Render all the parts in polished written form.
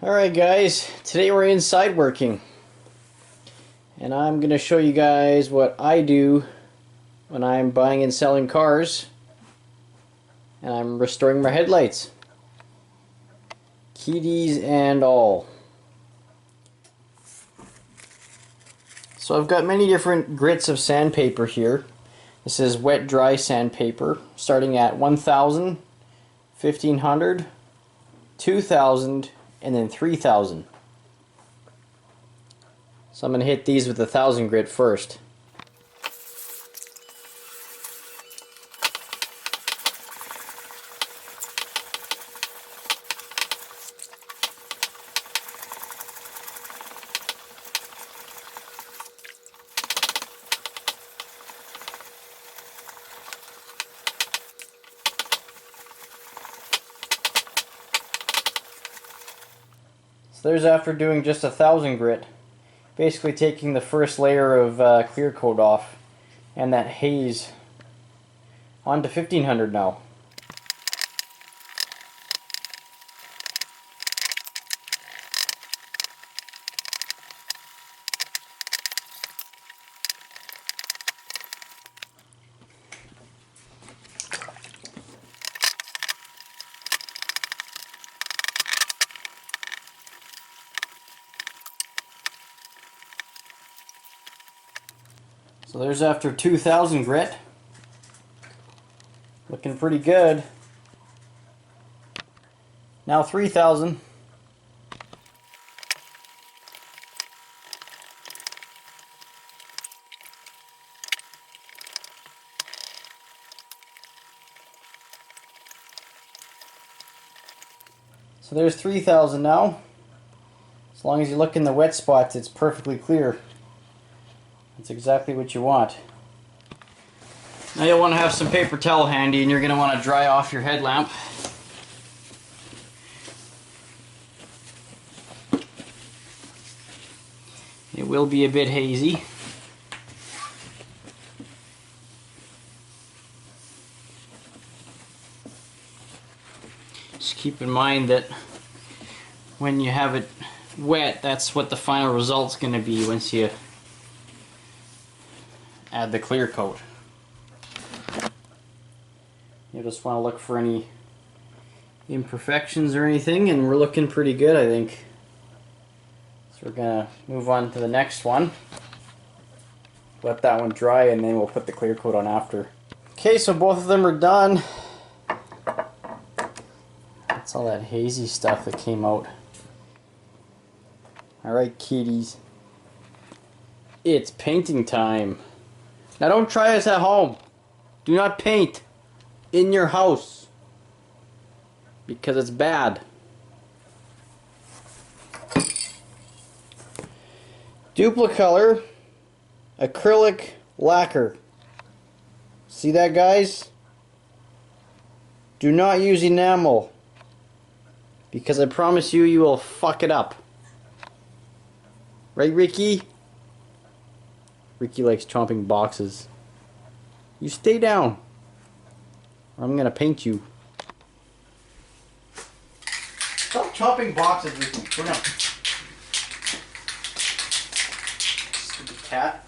Alright guys, today we're inside working and I'm going to show you guys what I do when I'm buying and selling cars and I'm restoring my headlights, keys and all. So I've got many different grits of sandpaper here. This is wet dry sandpaper starting at 1000, 1500, 2000 and then 3000. So I'm going to hit these with 1000 grit first. So there's after doing just 1000 grit, basically taking the first layer of clear coat off and that haze onto 1500 now. So there's after 2000 grit. Looking pretty good. Now 3000. So there's 3000 now. As long as you look in the wet spots, it's perfectly clear. That's exactly what you want. Now you'll want to have some paper towel handy and you're going to want to dry off your headlamp. It will be a bit hazy. Just keep in mind that when you have it wet, that's what the final result's going to be once you add the clear coat. You just want to look for any imperfections or anything, and we're looking pretty good, I think. So we're gonna move on to the next one. Let that one dry and then we'll put the clear coat on after. Okay, so both of them are done. That's all that hazy stuff that came out. Alright, kiddies. It's painting time. Now don't try this at home. Do not paint in your house because it's bad. Duplicolor Acrylic Laquer. See that, guys? Do not use enamel because I promise you, you will fuck it up. Right, Ricky? Ricky likes chomping boxes. You stay down, or I'm gonna paint you. Stop chopping boxes, Ricky. Go down. Stupid cat.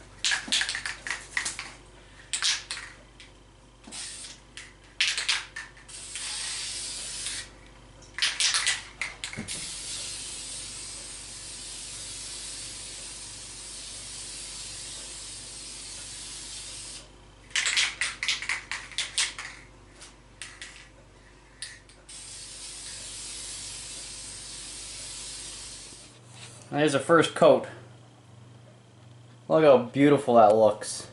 There's the first coat. Look how beautiful that looks.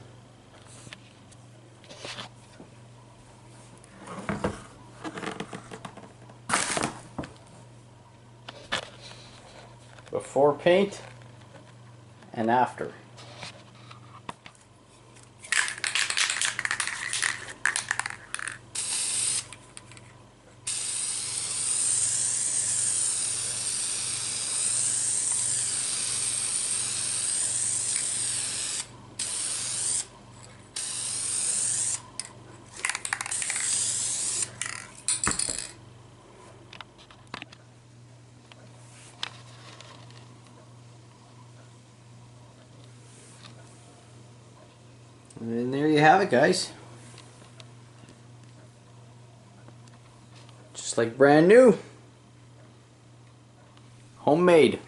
Before paint and after. And there you have it, guys. Just like brand new. Homemade.